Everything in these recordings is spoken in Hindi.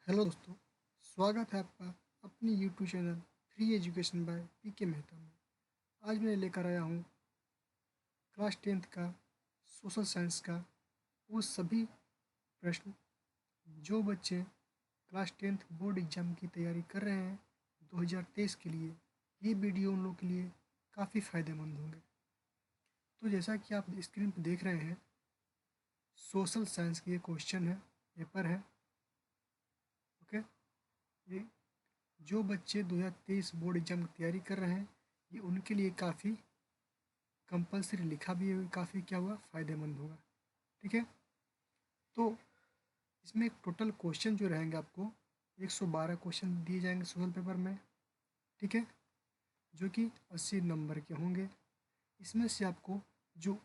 हेलो दोस्तों, स्वागत है आपका अपनी YouTube channel free education by PK Mehta में। आज मैं लेकर आया हूँ क्लास 10th का सोशल साइंस का वो सभी प्रश्न जो बच्चे क्लास 10th बोर्ड एग्ज़ाम की तैयारी कर रहे हैं 2023 के लिए। ये वीडियो उन लोगों के लिए काफ़ी फ़ायदेमंद होंगे। तो जैसा कि आप स्क्रीन पर देख रहे हैं, सोशल साइंस के ये क्वेश्चन है, पेपर है। ओके, ये जो बच्चे 2023 बोर्ड एग्ज़ाम की तैयारी कर रहे हैं, ये उनके लिए काफ़ी कंपलसरी लिखा भी है, काफ़ी क्या हुआ फ़ायदेमंद होगा। ठीक है, तो इसमें टोटल क्वेश्चन जो रहेंगे आपको 112 क्वेश्चन दिए जाएंगे सोशल पेपर में। ठीक है, जो कि 80 नंबर के होंगे। इसमें से आपको जो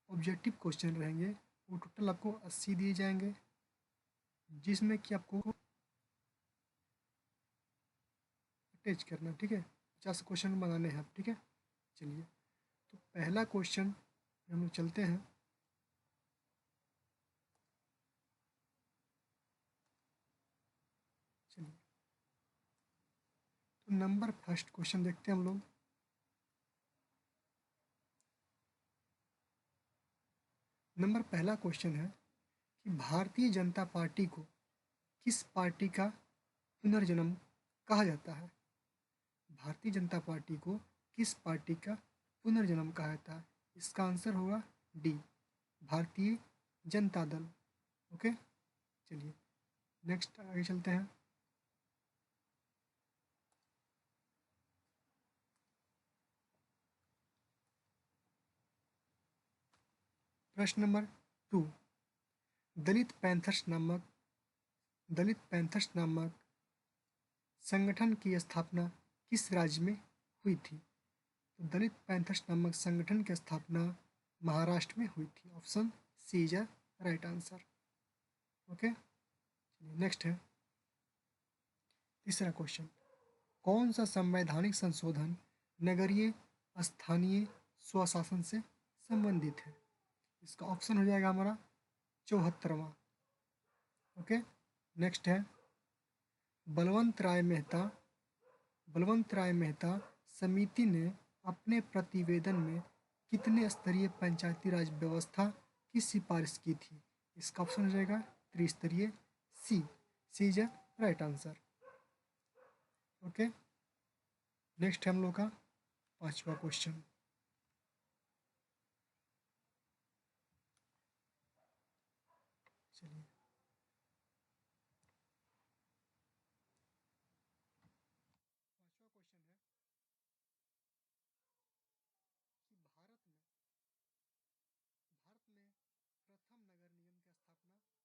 ऑब्जेक्टिव क्वेश्चन रहेंगे वो टोटल आपको 80 दिए जाएंगे, जिसमें कि आपको अटैच करना। ठीक है, 50 क्वेश्चन बनाने हैं आप। ठीक है, चलिए तो पहला क्वेश्चन हम लोग चलते हैं। चलिए तो नंबर फर्स्ट क्वेश्चन देखते हैं हम लोग। नंबर पहला क्वेश्चन है कि भारतीय जनता पार्टी को किस पार्टी का पुनर्जन्म कहा जाता है? भारतीय जनता पार्टी को किस पार्टी का पुनर्जन्म कहा जाता है? इसका आंसर होगा डी, भारतीय जनता दल। ओके, चलिए नेक्स्ट आगे चलते हैं। प्रश्न नंबर 2, दलित पैंथर्स नामक दलित पैंथर्स नामक संगठन की स्थापना किस राज्य में हुई थी? तो दलित पैंथर्स नामक संगठन की स्थापना महाराष्ट्र में हुई थी। Option C is right answer. Okay, next है तीसरा क्वेश्चन। कौन सा संवैधानिक संशोधन नगरीय स्थानीय स्वशासन से संबंधित है? इसका ऑप्शन हो जाएगा हमारा 74वां। ओके, नेक्स्ट है बलवंत राय मेहता समिति ने अपने प्रतिवेदन में कितने स्तरीय पंचायती राज व्यवस्था की सिफारिश की थी? इसका ऑप्शन हो जाएगा त्रिस्तरीय। C is right answer. Okay, next है हम लोग का पांचवा क्वेश्चन। चलिए पांचवा क्वेश्चन है कि भारत में प्रथम नगर निगम की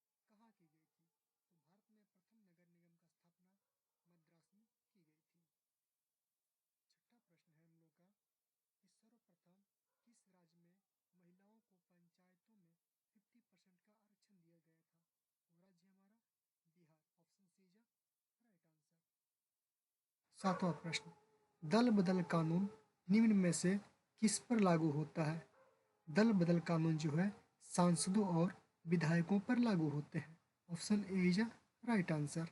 स्थापना कहाँ की गई थी? तो भारत में प्रथम नगर निगम का स्थापना मद्रास में की गई थी। छठा प्रश्न है हम लोग का कि सर्वप्रथम किस राज्य में महिलाओं को पंचायतों में 50% का आरक्षण दिया गया था? वो राज्य हमारा Bihar. Option C is right answer. सातवां प्रश्न, दल बदल कानून निम्न में से किस पर लागू होता है? दल बदल कानून जो है सांसदों और विधायकों पर लागू होते हैं। Option A is right answer.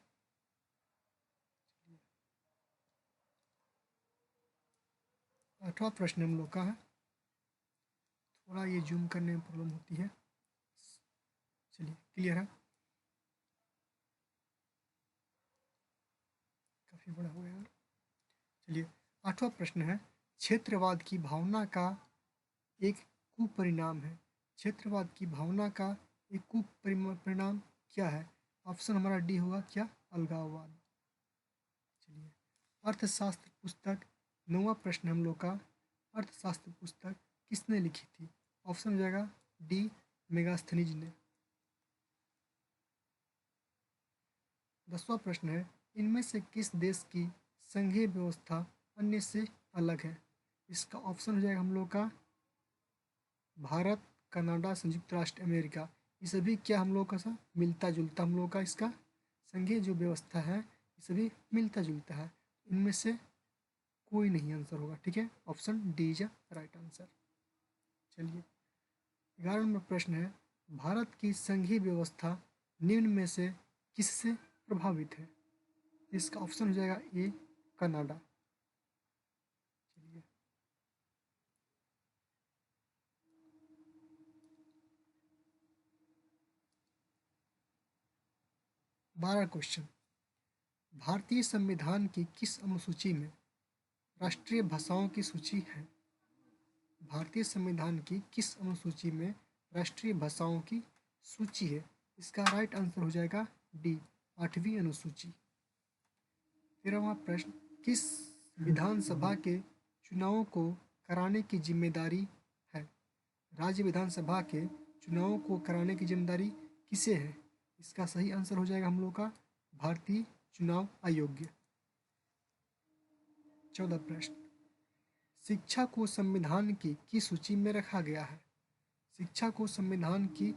आठवां प्रश्न हम लोग का है, थोड़ा ये जूम करने में प्रॉब्लम होती है। चलिए क्लियर है, काफ़ी बड़ा हो गया। चलिए आठवां प्रश्न है, क्षेत्रवाद की भावना का एक कुपरिणाम है। क्षेत्रवाद की भावना का एक कुपरिणाम क्या है? ऑप्शन हमारा डी होगा क्या, अलगाववाद। चलिए अर्थशास्त्र पुस्तक, नौवां प्रश्न हम लोग का, अर्थशास्त्र पुस्तक किसने लिखी थी? ऑप्शन हो जाएगा डी, मेगास्थनीज ने। 10वां प्रश्न है, इनमें से किस देश की संघीय व्यवस्था अन्य से अलग है? इसका ऑप्शन हो जाएगा हम लोग का भारत, कनाडा, संयुक्त राष्ट्र अमेरिका। ये सभी क्या हम लोग का सा मिलता जुलता हम लोग का इसका संघीय जो व्यवस्था है, ये सभी मिलता जुलता है। इनमें से कोई नहीं आंसर होगा। ठीक है, option D is right answer. चलिए 11 नंबर प्रश्न है, भारत की संघीय व्यवस्था निम्न में से किससे प्रभावित है? इसका ऑप्शन हो जाएगा ए कनाडा। चलिए 12 क्वेश्चन। भारतीय संविधान की किस अनुसूची में राष्ट्रीय भाषाओं की सूची है? भारतीय संविधान की किस अनुसूची में राष्ट्रीय भाषाओं की सूची है? इसका राइट आंसर हो जाएगा डी 8वीं अनुसूची। 13वां प्रश्न, किस विधानसभा के चुनावों को कराने की जिम्मेदारी है? राज्य विधानसभा के चुनावों को कराने की जिम्मेदारी किसे है? इसका सही आंसर हो जाएगा हम लोग का भारतीय चुनाव आयोग। 14 प्रश्न, शिक्षा को संविधान की किस सूची में रखा गया है? शिक्षा को संविधान की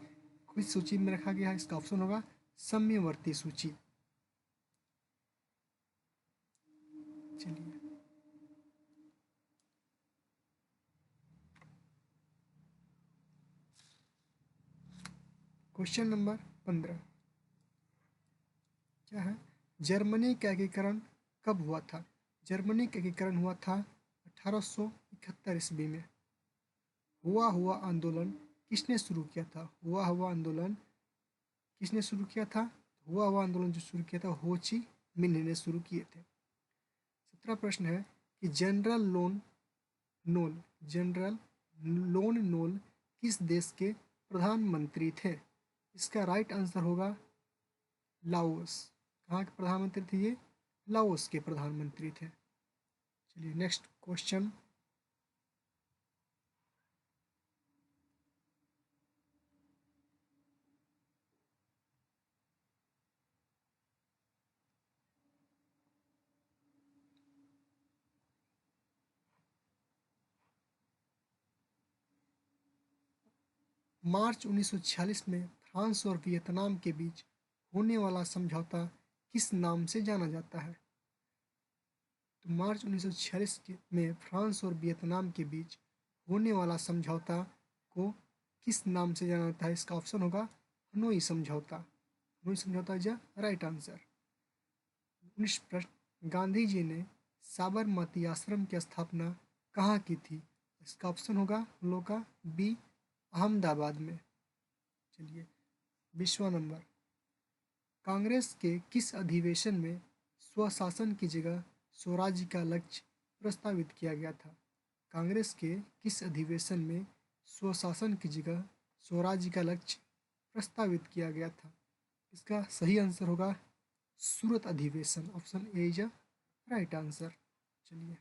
किस सूची में रखा गया है? इसका ऑप्शन होगा समयवर्ती सूची। चलिए क्वेश्चन नंबर 15 क्या है? जर्मनी का एकीकरण कब हुआ था? जर्मनी का एकीकरण हुआ था 1871 ईस्वी में। हुआ आंदोलन किसने शुरू किया था? हुआ आंदोलन किसने शुरू किया था? हुआ आंदोलन जो शुरू किया था हो ची मिन्ह ने शुरू किए थे। 17 प्रश्न है कि जनरल लोन नोल किस देश के प्रधानमंत्री थे? इसका राइट आंसर होगा लाओस। कहाँ के प्रधानमंत्री थे ये? लाओस के प्रधानमंत्री थे। चलिए नेक्स्ट क्वेश्चन, मार्च 1946 में फ्रांस और वियतनाम के बीच होने वाला समझौता किस नाम से जाना जाता है? तो मार्च 1946 में फ्रांस और वियतनाम के बीच होने वाला समझौता को किस नाम से जाना जाता है? इसका ऑप्शन होगा हनोई समझौता। हनोई समझौता इज राइट आंसर। 19 प्रश्न, गांधी जी ने साबरमती आश्रम की स्थापना कहाँ की थी? इसका ऑप्शन होगा हम लोग का बी अहमदाबाद में। चलिए 20वां नंबर, कांग्रेस के किस अधिवेशन में स्वशासन की जगह स्वराज्य का लक्ष्य प्रस्तावित किया गया था? कांग्रेस के किस अधिवेशन में स्वशासन की जगह स्वराज्य का लक्ष्य प्रस्तावित किया गया था? इसका सही आंसर होगा सूरत अधिवेशन। Option A is right answer. चलिए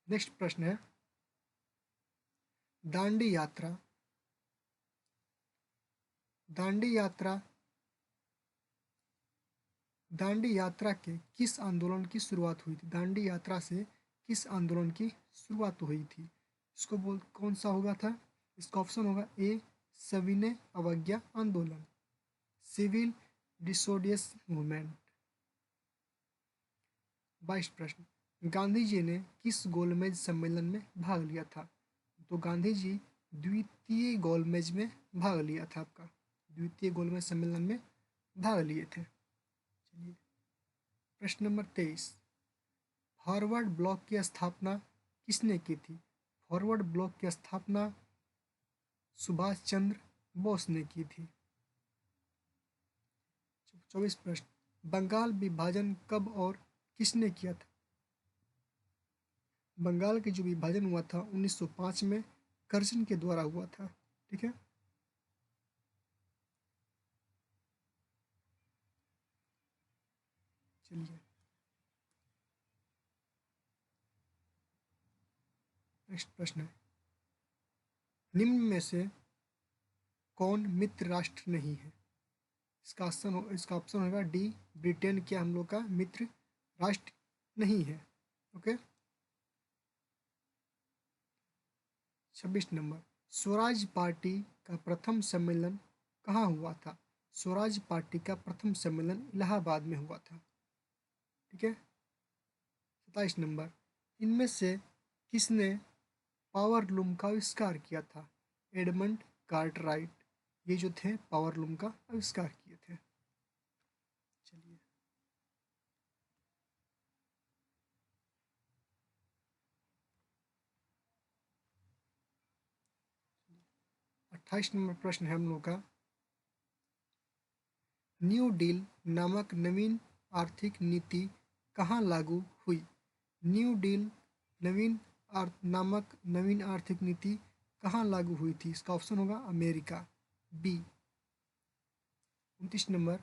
नेक्स्ट प्रश्न है, दांडी यात्रा दांडी यात्रा के किस आंदोलन की शुरुआत हुई थी? दांडी यात्रा से किस आंदोलन की शुरुआत हुई थी? इसको कौन सा होगा था? इसका ऑप्शन होगा ए सविनय अवज्ञा आंदोलन, सिविल डिसोडियस मूवमेंट। 22 प्रश्न, गांधी जी ने किस गोलमेज सम्मेलन में भाग लिया था? तो गांधी जी द्वितीय गोलमेज में भाग लिया था। आपका द्वितीय गोलमेज सम्मेलन में भाग लिए थे। चलिए प्रश्न नंबर 23, फॉरवर्ड ब्लॉक की स्थापना किसने की थी? फॉरवर्ड ब्लॉक की स्थापना सुभाष चंद्र बोस ने की थी। 24 प्रश्न, बंगाल विभाजन कब और किसने किया था? बंगाल के जो विभाजन हुआ था 1905 में कर्जन के द्वारा हुआ था। ठीक है, चलिए नेक्स्ट प्रश्न है, निम्न में से कौन मित्र राष्ट्र नहीं है? इसका ऑप्शन होगा डी ब्रिटेन क्या हम लोग का मित्र राष्ट्र नहीं है। ओके 26 नंबर, स्वराज पार्टी का प्रथम सम्मेलन कहाँ हुआ था? स्वराज पार्टी का प्रथम सम्मेलन इलाहाबाद में हुआ था। ठीक है 27 नंबर, इनमें से किसने पावर लूम का आविष्कार किया था? एडमंड कार्टराइट ये जो थे पावर लूम का आविष्कार किए थे। 28 नंबर प्रश्न है हम लोग का, न्यू डील नामक नवीन आर्थिक नीति कहाँ लागू हुई? न्यू डील नामक नवीन आर्थिक नीति कहाँ लागू हुई थी? इसका ऑप्शन होगा अमेरिका, बी। 29 नंबर,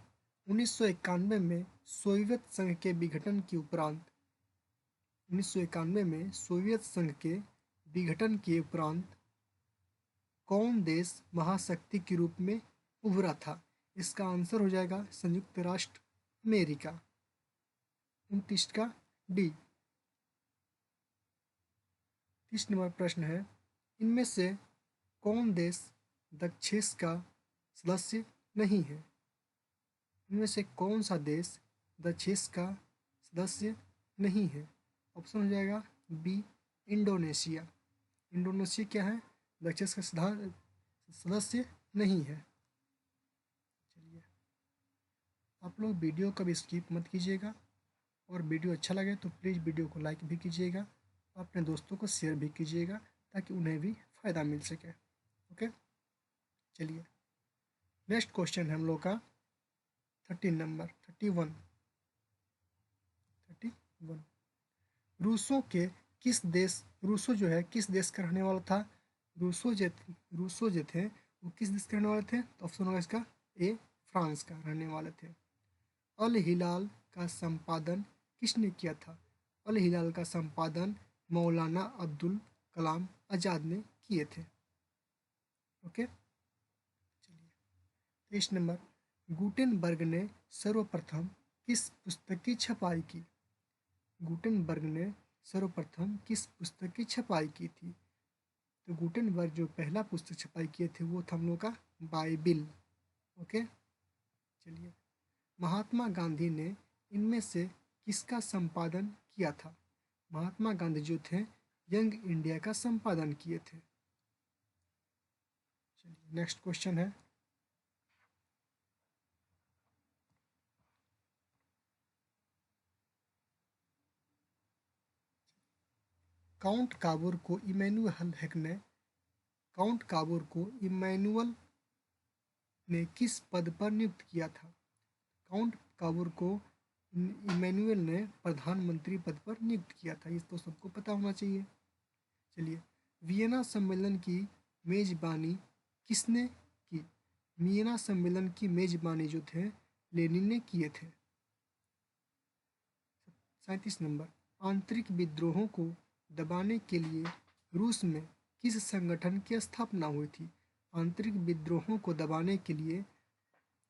1991 में सोवियत संघ के विघटन के उपरांत 1991 में सोवियत संघ के विघटन के उपरांत कौन देश महाशक्ति के रूप में उभरा था? इसका आंसर हो जाएगा संयुक्त राष्ट्र अमेरिका, 29 का डी। 30 नंबर प्रश्न है, इनमें से कौन देश दक्षेस का सदस्य नहीं है? इनमें से कौन सा देश दक्षेस का सदस्य नहीं है? ऑप्शन हो जाएगा बी, इंडोनेशिया। इंडोनेशिया क्या है? दक्षेस का सदस्य नहीं है। चलिए, आप लोग वीडियो का भी स्किप मत कीजिएगा, और वीडियो अच्छा लगे तो प्लीज़ वीडियो को लाइक भी कीजिएगा, अपने दोस्तों को शेयर भी कीजिएगा ताकि उन्हें भी फ़ायदा मिल सके। ओके, चलिए नेक्स्ट क्वेश्चन है हम लोग का 31 नंबर। रूसो जो है किस देश का रहने वाला था? रूसो जो थे वो किस देश के रहने वाले थे? तो ऑप्शन होगा इसका ए, फ्रांस का रहने वाले थे। अल हिलाल का संपादन किसने किया था? अल हिलाल का संपादन मौलाना अब्दुल कलाम आज़ाद ने किए थे। ओके, चलिए 23 नंबर, गुटेनबर्ग ने सर्वप्रथम किस पुस्तक की छपाई की? गुटेनबर्ग ने सर्वप्रथम किस पुस्तक की छपाई की थी? तो गुटेनबर्ग जो पहला पुस्तक छपाई किए थे वो था हम लोग का बाइबिल। ओके, चलिए, महात्मा गांधी ने इनमें से किसका संपादन किया था? महात्मा गांधी जो थे यंग इंडिया का संपादन किए थे। चलिए नेक्स्ट क्वेश्चन है, काउंट काबूर को इमैनुअल ने किस पद पर नियुक्त किया था? काउंट काबूर को इमैनुअल ने प्रधानमंत्री पद पर नियुक्त किया था, ये तो सबको पता होना चाहिए। चलिए, वियना सम्मेलन की मेजबानी किसने की? वियना सम्मेलन की मेजबानी जो थे लेनिन ने किए थे। 37 नंबर, आंतरिक विद्रोहों को दबाने के लिए रूस में किस संगठन की स्थापना हुई थी? आंतरिक विद्रोहों को दबाने के लिए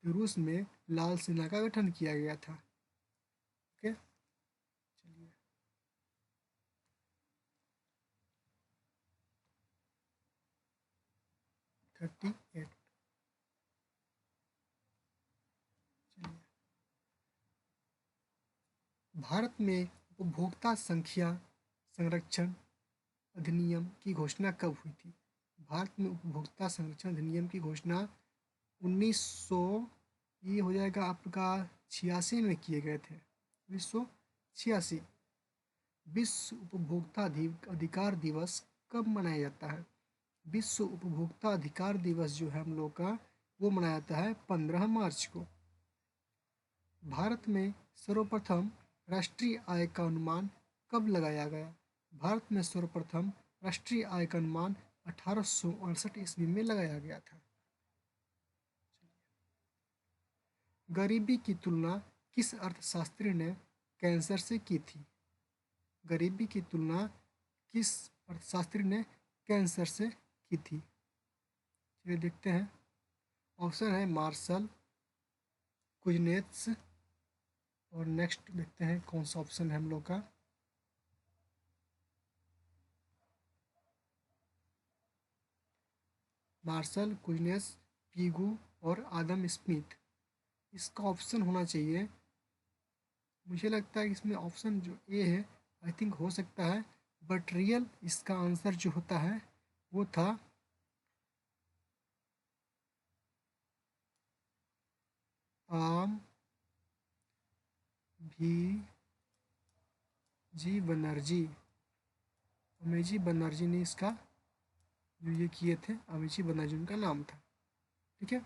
रूस में लाल सेना का गठन किया गया था। ओके, चलिए 38, चलिए, भारत में उपभोक्ता संख्या संरक्षण अधिनियम की घोषणा कब हुई थी? भारत में उपभोक्ता संरक्षण अधिनियम की घोषणा 1900, ये हो जाएगा आपका 86 में किए गए थे, 1986। विश्व उपभोक्ता अधिकार दिवस कब मनाया जाता है? विश्व उपभोक्ता अधिकार दिवस जो है हम लोग का वो मनाया जाता है 15 मार्च को। भारत में सर्वप्रथम राष्ट्रीय आय का अनुमान कब लगाया गया? भारत में सर्वप्रथम राष्ट्रीय आय का अनुमान 1868 ईस्वी में लगाया गया था। गरीबी की तुलना किस अर्थशास्त्री ने कैंसर से की थी? गरीबी की तुलना किस अर्थशास्त्री ने कैंसर से की थी? चलिए देखते हैं, ऑप्शन है मार्शल, कुजनेत्स, और नेक्स्ट देखते हैं कौन सा ऑप्शन है हम लोग का। मार्शल, कुजनेस, पीगू और आदम स्मिथ, इसका ऑप्शन होना चाहिए। मुझे लगता है इसमें ऑप्शन जो ए है आई थिंक हो सकता है, बट रियल इसका आंसर जो होता है वो था आम भी जी बनर्जी। अमेजी बनर्जी ने इसका जो ये किए थे अमिची बनर्जी उनका नाम था। ठीक है,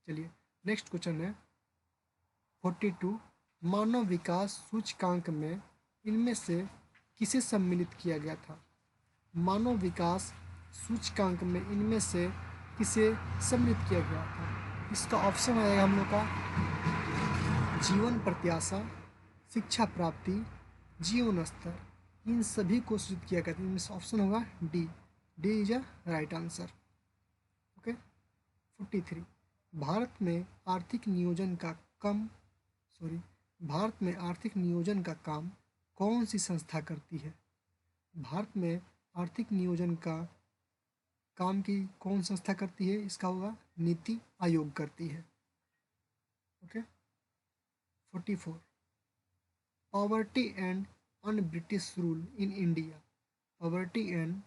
चलिए नेक्स्ट क्वेश्चन है 42। मानव विकास सूचकांक में इनमें से किसे सम्मिलित किया गया था? मानव विकास सूचकांक में इनमें से किसे सम्मिलित किया गया था? इसका ऑप्शन आएगा हम लोग का जीवन प्रत्याशा, शिक्षा प्राप्ति, जीवन स्तर, इन सभी को सूचित किया गया था। इनमें से ऑप्शन होगा D. D is a right answer. Okay. 43। Bharat में आर्थिक नियोजन का कम सॉरी भारत में आर्थिक नियोजन का काम कौन सी संस्था करती है? भारत में आर्थिक नियोजन का काम की कौन संस्था करती है? इसका होगा नीति आयोग करती है। Okay. 44। Poverty and un British rule in India. Poverty and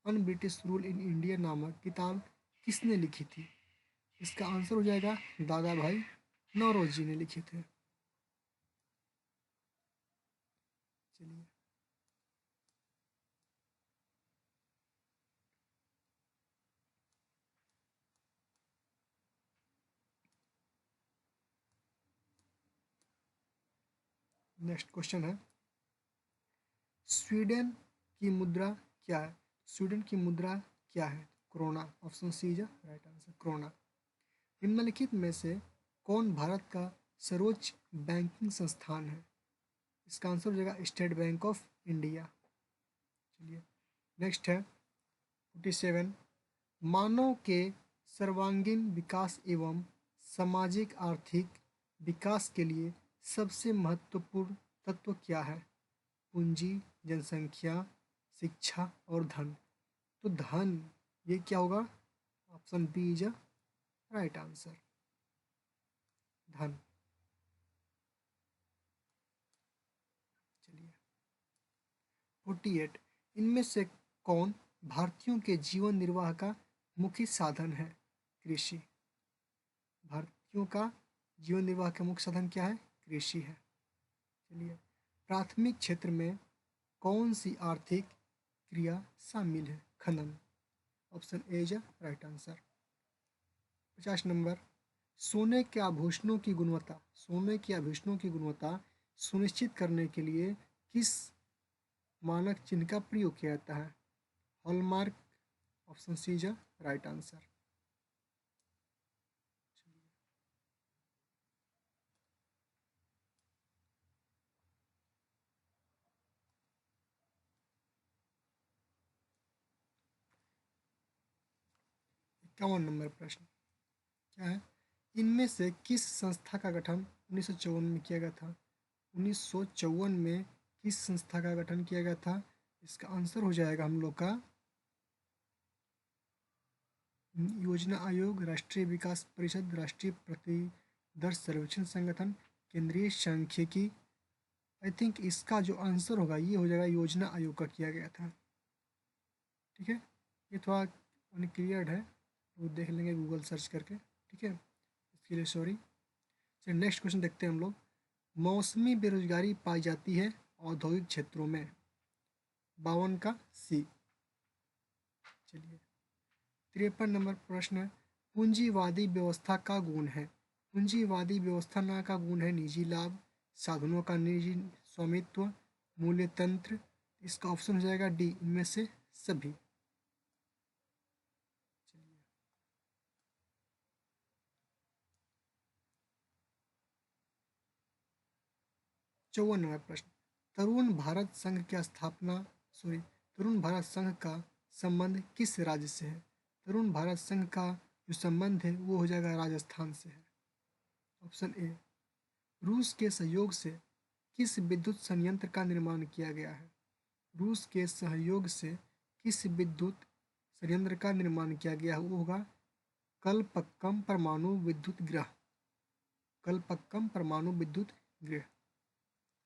un British rule in India नामक किताब किसने लिखी थी? इसका आंसर हो जाएगा दादा भाई नौरोजी ने लिखे थे। चलिए नेक्स्ट क्वेश्चन है स्वीडन की मुद्रा क्या है? स्वीडन की मुद्रा क्या है? Krona. Option C is right answer, krona. निम्नलिखित में से कौन भारत का सर्वोच्च बैंकिंग संस्थान है? इसका आंसर हो जाएगा स्टेट बैंक ऑफ इंडिया। चलिए नेक्स्ट है 47। मानव के सर्वांगीण विकास एवं सामाजिक आर्थिक विकास के लिए सबसे महत्वपूर्ण तत्व क्या है? पूंजी, जनसंख्या, शिक्षा और धन। तो धन ये क्या होगा? Option B is right answer, धन। चलिए 48। इनमें से कौन भारतीयों के जीवन निर्वाह का मुख्य साधन है? कृषि। भारतीयों का जीवन निर्वाह का मुख्य साधन क्या है? कृषि है। चलिए प्राथमिक क्षेत्र में कौन सी आर्थिक क्रिया शामिल है? खनन। Option A is right answer. 50 number. सोने के आभूषणों की गुणवत्ता सुनिश्चित करने के लिए किस मानक चिन्ह का प्रयोग किया जाता है? Hallmark. Option C is right answer. 51 number प्रश्न क्या है? इनमें से किस संस्था का गठन 1954 में किया गया था? 1954 में किस संस्था का गठन किया गया था? इसका आंसर हो जाएगा हम लोग का योजना आयोग, राष्ट्रीय विकास परिषद, राष्ट्रीय प्रतिदर्श सर्वेक्षण संगठन, केंद्रीय सांख्यिकी। आई थिंक इसका जो आंसर होगा ये हो जाएगा योजना आयोग का किया गया था। ठीक है, ये थोड़ा अनक्लियर है, वो देख लेंगे गूगल सर्च करके। ठीक है, इसके लिए सॉरी। चलिए नेक्स्ट क्वेश्चन देखते हैं हम लोग। मौसमी बेरोजगारी पाई जाती है औद्योगिक क्षेत्रों में। 52 का सी। चलिए 53 नंबर प्रश्न है पूंजीवादी व्यवस्था का गुण है। पूंजीवादी व्यवस्था ना का गुण है निजी लाभ, साधनों का निजी स्वामित्व, मूल्य तंत्र। इसका ऑप्शन हो जाएगा डी, इनमें से सभी। 54 नंबर प्रश्न तरुण भारत संघ की स्थापना सॉरी तरुण भारत संघ का संबंध किस राज्य से है? तरुण भारत संघ का जो संबंध है वो हो जाएगा राजस्थान से है। Option A. रूस के सहयोग से किस विद्युत संयंत्र का निर्माण किया गया है? रूस के सहयोग से किस विद्युत संयंत्र का निर्माण किया गया है? वो होगा कलपक्कम परमाणु विद्युत गृह। कलपक्कम परमाणु विद्युत गृह।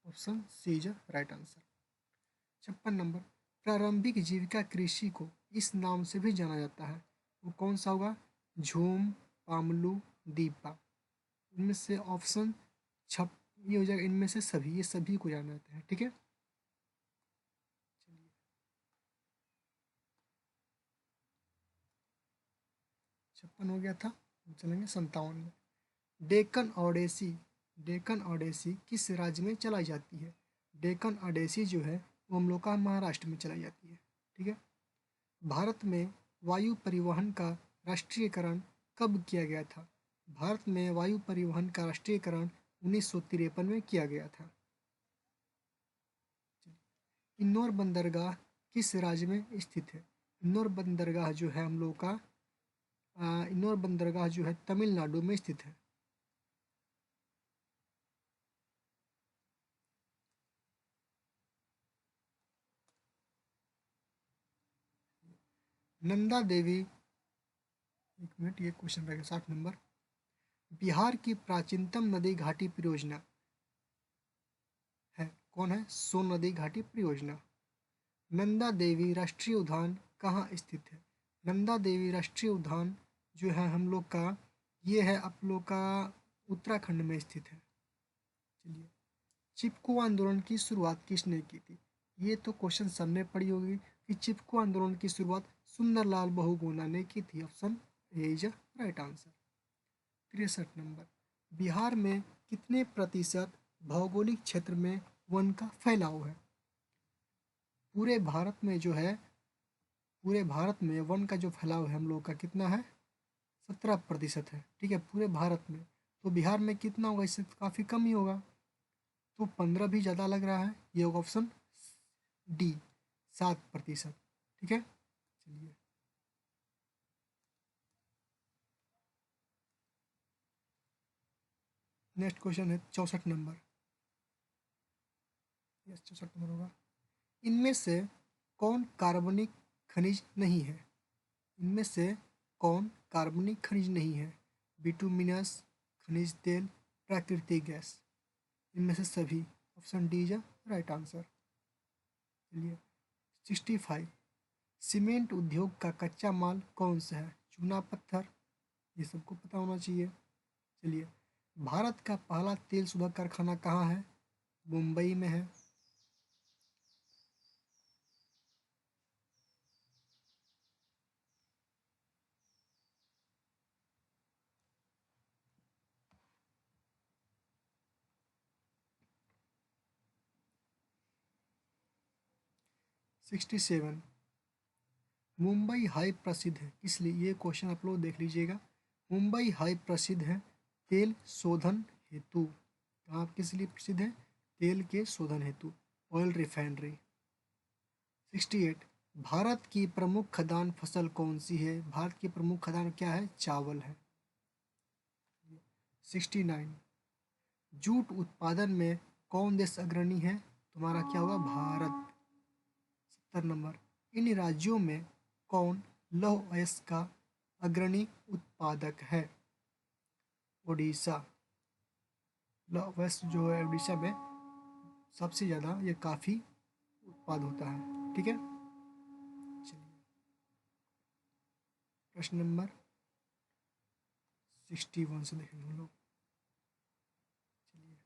Option C is right answer. 56 number प्रारंभिक जीविका कृषि को इस नाम से भी जाना जाता है, वो कौन सा होगा? झूम, पामलू, दीपा। इनमें से ऑप्शन छप ये हो जाएगा इनमें से सभी, ये सभी को जाना जाता है। ठीक है, 56 हो गया था, चलेंगे 57 में। डेक्कन ओडेसी, डेक्कन ओडेसी किस राज्य में चलाई जाती है? डेक्कन ओडेसी जो है वो हम लोग का महाराष्ट्र में चलाई जाती है। ठीक है। भारत में वायु परिवहन का राष्ट्रीयकरण कब किया गया था? भारत में वायु परिवहन का राष्ट्रीयकरण 1953 में किया गया था। इंदौर बंदरगाह किस राज्य में स्थित है? इंदौर बंदरगाह जो है हम लोग का इंदौर बंदरगाह जो है तमिलनाडु में स्थित है। नंदा देवी, एक मिनट, ये क्वेश्चन रहेगा 60 नंबर। बिहार की प्राचीनतम नदी घाटी परियोजना है, कौन है? सोन नदी घाटी परियोजना। नंदा देवी राष्ट्रीय उद्यान कहाँ स्थित है? नंदा देवी राष्ट्रीय उद्यान जो है हम लोग का, ये है आप लोग का उत्तराखंड में स्थित है। चलिए, चिपको आंदोलन की शुरुआत किसने की थी? ये तो क्वेश्चन सबने पढ़ी होगी कि चिपको आंदोलन की शुरुआत सुंदरलाल बहुगुणा ने की थी। Option A is right answer. 63 number. Bihar में कितने प्रतिशत भौगोलिक क्षेत्र में वन का फैलाव है? पूरे भारत में जो है, पूरे भारत में वन का जो फैलाव है हम लोग का कितना है? 17% है। ठीक है, पूरे भारत में। तो बिहार में कितना होगा? इससे काफ़ी कम ही होगा। तो 15 भी ज़्यादा लग रहा है। ये होगा ऑप्शन डी, 7%। ठीक है, चलिए नेक्स्ट क्वेश्चन है 64 नंबर। यस, 64 नंबर होगा। इनमें से कौन कार्बनिक खनिज नहीं है? इनमें से कौन कार्बनिक खनिज नहीं है? बिटुमिनस, खनिज तेल, प्राकृतिक गैस। इनमें से सभी। Option D is right answer. चलिए 65। सीमेंट उद्योग का कच्चा माल कौन सा है? चूना पत्थर, ये सबको पता होना चाहिए। चलिए, भारत का पहला तेल शोधक कारखाना कहाँ है? मुंबई में है। Sixty seven. मुंबई हाई प्रसिद्ध है इसलिए, ये क्वेश्चन आप लोग देख लीजिएगा। मुंबई हाई प्रसिद्ध है तेल शोधन हेतु। कहाँ किस लिए प्रसिद्ध है? तेल के शोधन हेतु, ऑयल रिफाइनरी। 68। भारत की प्रमुख खदान फसल कौन सी है? भारत की प्रमुख खदान क्या है? चावल है। 69। जूट उत्पादन में कौन देश अग्रणी है? तुम्हारा क्या होगा? भारत। 70 नंबर। इन राज्यों में कौन लौह अयस्क का अग्रणी उत्पादक है? ओडिशा। लौह अयस्क जो है ओडिशा में सबसे ज़्यादा ये काफ़ी उत्पाद होता है। ठीक है, चलिए प्रश्न नंबर 61 से देखेंगे हम लोग। चलिए,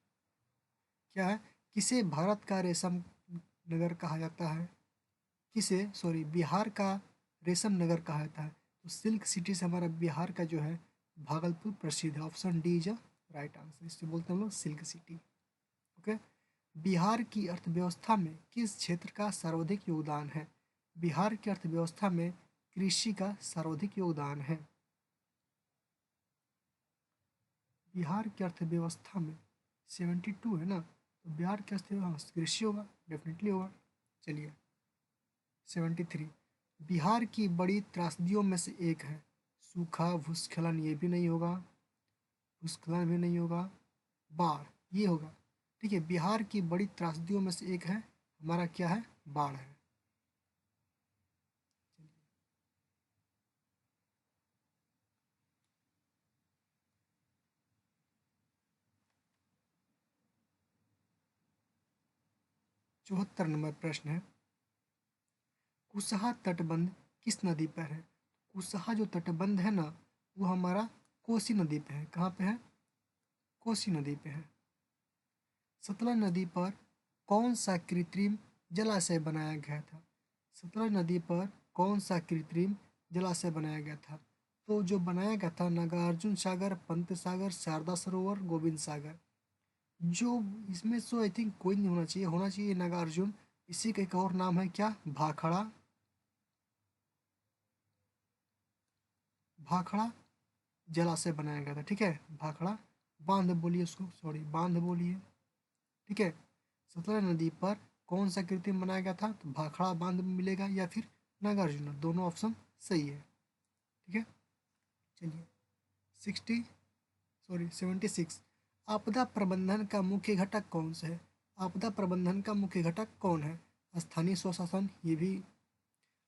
क्या है? किसे भारत का रेशम नगर कहा जाता है? किसे, सॉरी, बिहार का रेशम नगर कहा जाता है? तो सिल्क सिटी से हमारा बिहार का जो है भागलपुर प्रसिद्ध है। Option D is right answer. इससे बोलते हैं हम लोग सिल्क सिटी। ओके। बिहार की अर्थव्यवस्था में किस क्षेत्र का सर्वाधिक योगदान है? बिहार की अर्थव्यवस्था में कृषि का सर्वाधिक योगदान है। बिहार की अर्थव्यवस्था में 72 है ना, तो बिहार की अर्थव्यवस्था कृषि होगा, डेफिनेटली होगा। चलिए 73। बिहार की बड़ी त्रासदियों में से एक है सूखा, भूस्खलन, ये भी नहीं होगा, भूस्खलन भी नहीं होगा, बाढ़ ये होगा। ठीक है, बिहार की बड़ी त्रासदियों में से एक है हमारा क्या है? बाढ़ है। 74 नंबर प्रश्न है, कुशहा तटबंध किस नदी पर है? कुशहा जो तटबंध है ना, वो हमारा कोसी नदी पे है। कहाँ पे है? कोसी नदी पे है। सतलज नदी पर कौन सा कृत्रिम जलाशय बनाया गया था? सतलज नदी पर कौन सा कृत्रिम जलाशय बनाया गया था? तो जो बनाया गया था नागार्जुन सागर, पंत सागर, शारदा सरोवर, गोविंद सागर। जो इसमें सो आई थिंक कोई नहीं होना चाहिए नागार्जुन। इसी का एक और नाम है क्या, भाखड़ा। भाखड़ा जलाशय बनाया गया था, ठीक है। भाखड़ा बांध बोलिए उसको, सॉरी बांध बोलिए, ठीक है। सतलज नदी पर कौन सा कृत्रिम बनाया गया था, तो भाखड़ा बांध मिलेगा या फिर नागार्जुन, दोनों ऑप्शन सही है, ठीक है। चलिए 60 सॉरी 76, आपदा प्रबंधन का मुख्य घटक कौन सा है। आपदा प्रबंधन का मुख्य घटक कौन है। स्थानीय स्वशासन, ये भी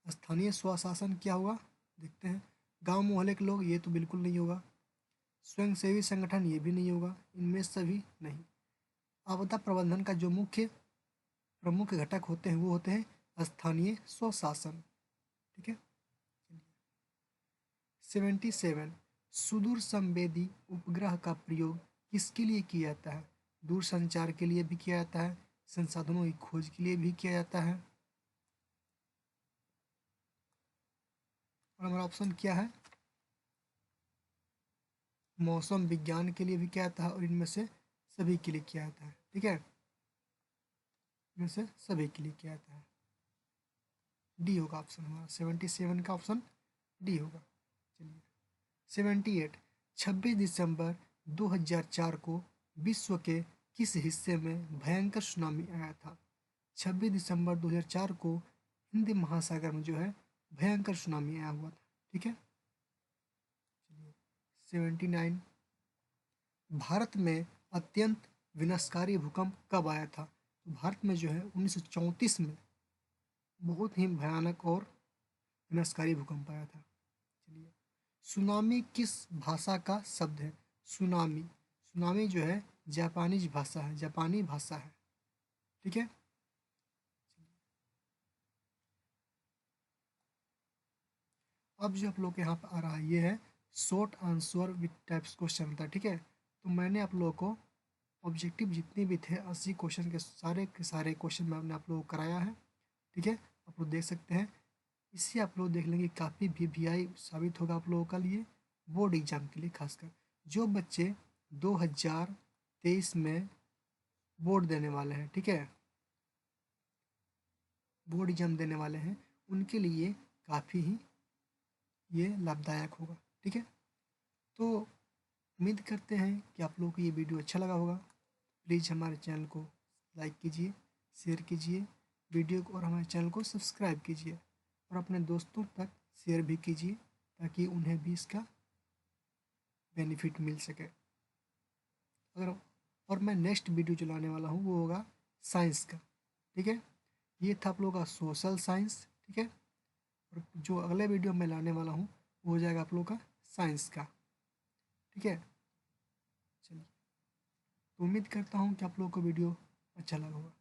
स्थानीय स्वशासन क्या हुआ देखते हैं। गांव मोहल्ले के लोग, ये तो बिल्कुल नहीं होगा। स्वयंसेवी संगठन, ये भी नहीं होगा, इनमें सभी नहीं। आपदा प्रबंधन का जो मुख्य प्रमुख घटक होते हैं वो होते हैं स्थानीय स्वशासन, ठीक है। 77, सुदूर संवेदी उपग्रह का प्रयोग किसके लिए किया जाता है। दूर संचार के लिए भी किया जाता है, संसाधनों की खोज के लिए भी किया जाता है, और हमारा ऑप्शन क्या है, मौसम विज्ञान के लिए भी किया जाता है, और इनमें से सभी के लिए किया जाता है, ठीक है। इनमें से सभी के लिए किया जाता है। डी होगा ऑप्शन हमारा, 77 का ऑप्शन डी होगा। चलिए 78, 26 दिसंबर 2004 को विश्व के किस हिस्से में भयंकर सुनामी आया था। 26 दिसंबर 2004 को हिंद महासागर में जो है भयंकर सुनामी आया हुआ था, ठीक है। 79, भारत में अत्यंत विनाशकारी भूकंप कब आया था। तो भारत में जो है 1934 में बहुत ही भयानक और विनाशकारी भूकंप आया था। चलिए, सुनामी किस भाषा का शब्द है। सुनामी, सुनामी जो है जापानीज भाषा है, जापानी भाषा है, ठीक है। अब जो आप लोग के यहाँ पे आ रहा है ये है short answer with types question था, ठीक है। तो मैंने आप लोगों को ऑब्जेक्टिव जितने भी थे 80 क्वेश्चन के सारे क्वेश्चन मैंने आप लोगों को कराया है, ठीक है। आप लोग देख सकते हैं। इससे आप लोग देख लेंगे काफ़ी वीवीआई साबित होगा आप लोगों का लिए, बोर्ड एग्जाम के लिए खासकर। जो बच्चे 2023 में बोर्ड देने वाले हैं, ठीक है, बोर्ड एग्जाम देने वाले हैं, उनके लिए काफ़ी ही ये लाभदायक होगा, ठीक है। तो उम्मीद करते हैं कि आप लोगों को ये वीडियो अच्छा लगा होगा। प्लीज़ हमारे चैनल को लाइक कीजिए, शेयर कीजिए वीडियो को, और हमारे चैनल को सब्सक्राइब कीजिए, और अपने दोस्तों तक शेयर भी कीजिए ताकि उन्हें भी इसका बेनिफिट मिल सके। अगर और मैं नेक्स्ट वीडियो जो लाने वाला हूँ वो होगा साइंस का, ठीक है। ये था आप लोगों का सोशल साइंस, ठीक है। और जो अगले वीडियो मैं लाने वाला हूँ वो हो जाएगा आप लोगों का साइंस का, ठीक है। चलिए, तो उम्मीद करता हूँ कि आप लोगों को वीडियो अच्छा लगा होगा।